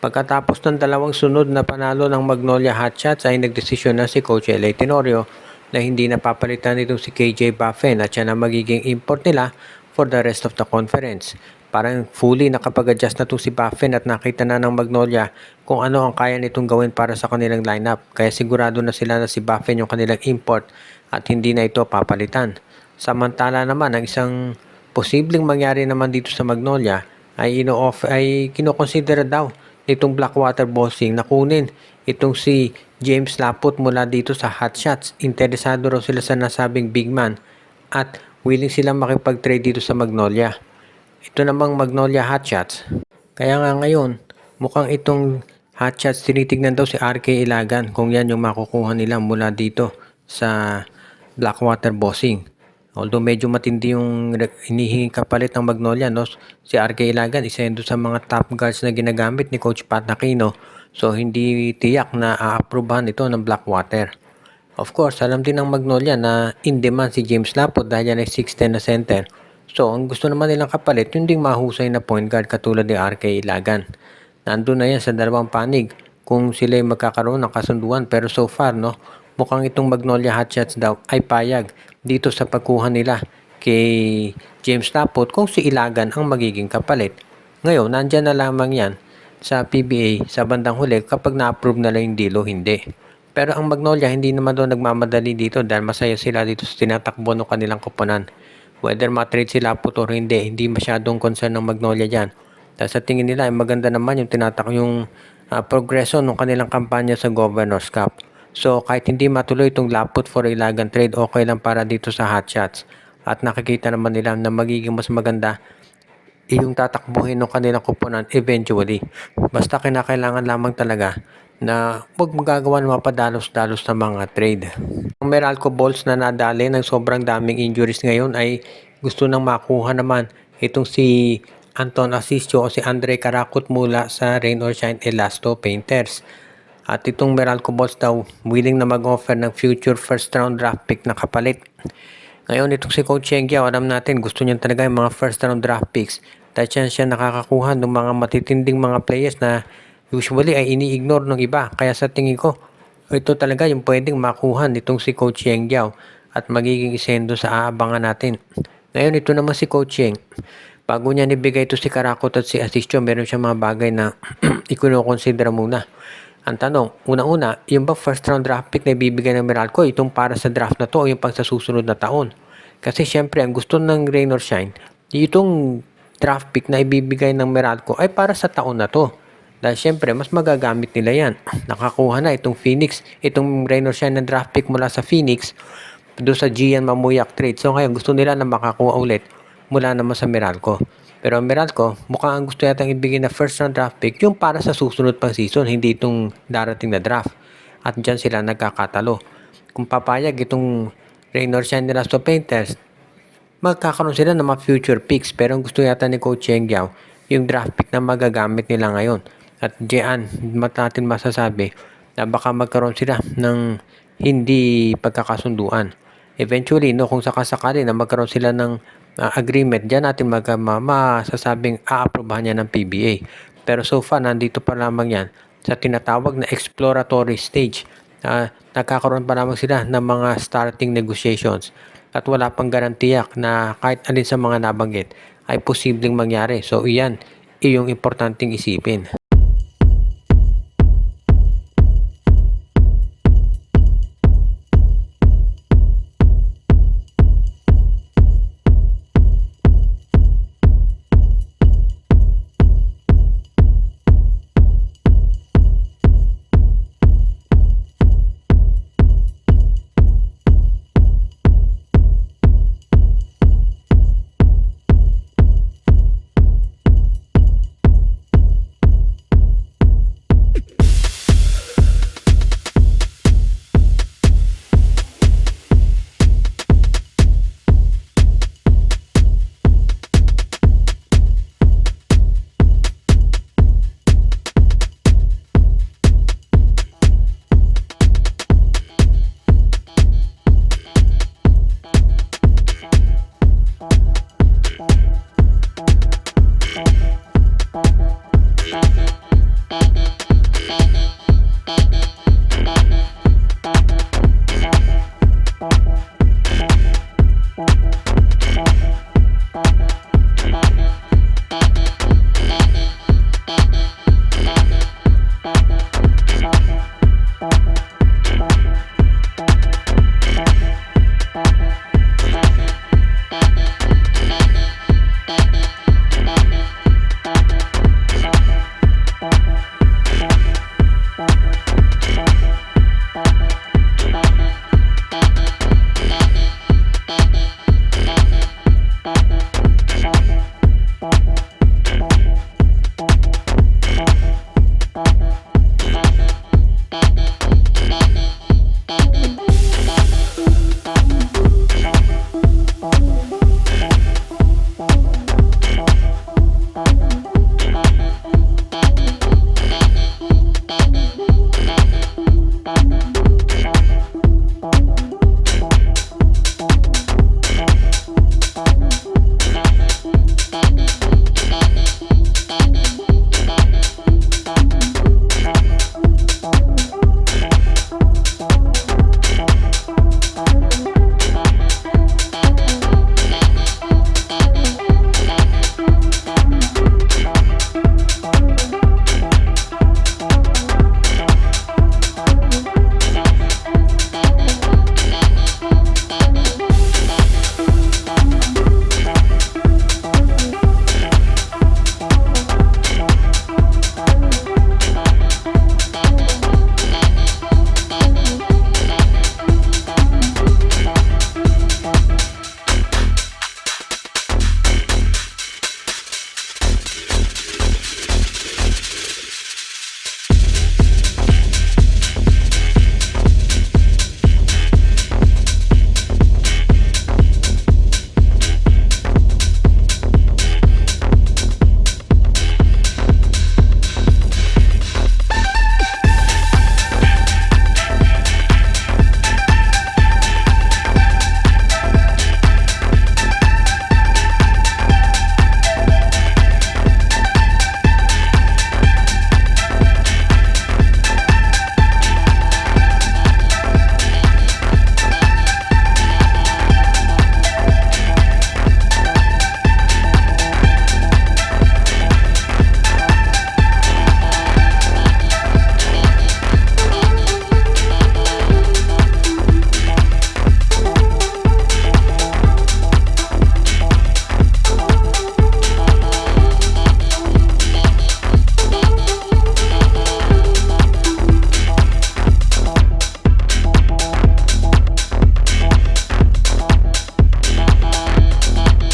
Pagkatapos ng dalawang sunod na panalo ng Magnolia Hotshots ay nagdesisyon na si Coach L.A. Tenorio na hindi na papalitan nito si KJ Buffen at siya na magiging import nila for the rest of the conference. Parang fully nakapag-adjust na to si Buffen at nakita na ng Magnolia kung ano ang kaya nitong gawin para sa kanilang lineup. Kaya sigurado na sila na si Buffen yung kanilang import at hindi na ito papalitan. Samantala naman, ang isang posibleng mangyari naman dito sa Magnolia ay kinoconsider daw nitong Blackwater Bossing na kunin itong si James Laput mula dito sa Hotshots. Interesado raw sila sa nasabing big man at willing silang makipag-trade dito sa Magnolia. Ito namang Magnolia Hotshots. Kaya nga ngayon, mukhang itong Hotshots tinitignan daw si RK Ilagan kung yan yung makukuha nila mula dito sa Blackwater Bossing. Although medyo matindi yung hinihingi kapalit ng Magnolia, no? Si RK Ilagan, isa yun sa mga top guards na ginagamit ni Coach Pat Aquino. So, hindi tiyak na a-approvehan ito ng Blackwater. Of course, alam din ng Magnolia na in demand si James Laput dahil yan ay 6'10 na center. So, ang gusto naman nilang kapalit, yung ding mahusay na point guard katulad ni RK Ilagan. Nandun na yan sa dalawang panig kung sila ay magkakaroon ng kasunduan. Pero so far, no, mukhang itong Magnolia Hotshots daw ay payag dito sa pagkuha nila kay James Laput kung si Ilagan ang magiging kapalit. Ngayon, nandyan na lamang yan sa PBA sa bandang huli kapag na-approve na lang yung deal o hindi. Pero ang Magnolia hindi naman doon nagmamadali dito dahil masaya sila dito sa tinatakbo ng kanilang koponan. Whether ma-trade si Laput o hindi masyadong concern ng Magnolia dyan. Dahil sa tingin nila ay maganda naman yung progreso ng kanilang kampanya sa Governor's Cup. So kahit hindi matuloy itong Laput for Ilagan trade, okay lang para dito sa Hotshots. At nakikita naman nila na magiging mas maganda yung tatakbuhin ng kanilang kuponan eventually. Basta kinakailangan lamang talaga na huwag magagawa ng mapadalos-dalos na mga trade. Ang Meralco Bulls na nadali ng sobrang daming injuries ngayon ay gusto nang makuha naman itong si Anton Asisio o si Andre Karakut mula sa Rain or Shine Elasto Painters. At itong Meralco Bulls daw willing na mag-offer ng future first round draft pick na kapalit. Ngayon itong si Coach Chengiao, alam natin gusto niya talaga yung mga first round draft picks. Dahil siya nakakakuha ng mga matitinding mga players na usually ay ini-ignore ng iba. Kaya sa tingin ko, ito talaga yung pwedeng makuha nitong si Coach Chengiao at magiging isendo sa aabangan natin. Ngayon ito naman si Coach Cheng. Bago niya nibigay ito si Karakot at si Asisio, meron siya mga bagay na ikunoconsider muna. Ang tanong, una-una, yung ba first round draft pick na ibibigay ng Meralco, itong para sa draft na to o yung pang sa susunod na taon? Kasi syempre, ang gusto ng Rain or Shine, itong draft pick na ibibigay ng Meralco ay para sa taon na to. Dahil syempre, mas magagamit nila yan. Nakakuha na itong Phoenix, itong Rain or Shine na draft pick mula sa Phoenix, doon sa Gian Mamuyak trade. So ngayon, gusto nila na makakuha ulit mula naman sa Meralco. Pero ang Meralco, mukhang ang gusto yatang ibigay na first round draft pick yung para sa susunod pang season, hindi itong darating na draft. At dyan sila nagkakatalo. Kung papayag itong Rain or Shine Elasto Painters, magkakaroon sila ng mga future picks. Pero ang gusto yata ni Coach Chengiao, yung draft pick na magagamit nila ngayon. At diyan, natin masasabi na baka magkaroon sila ng hindi pagkakasunduan. Eventually, no, kung sakasakali na magkaroon sila ng agreement, dyan natin masasabing a-aprobahan niya ng PBA. Pero so far, nandito pa lamang yan sa tinatawag na exploratory stage. Nagkakaroon pa lamang sila ng mga starting negotiations at wala pang garantiyak na kahit alin sa mga nabanggit ay posibleng mangyari. So iyan, iyong importanteng isipin.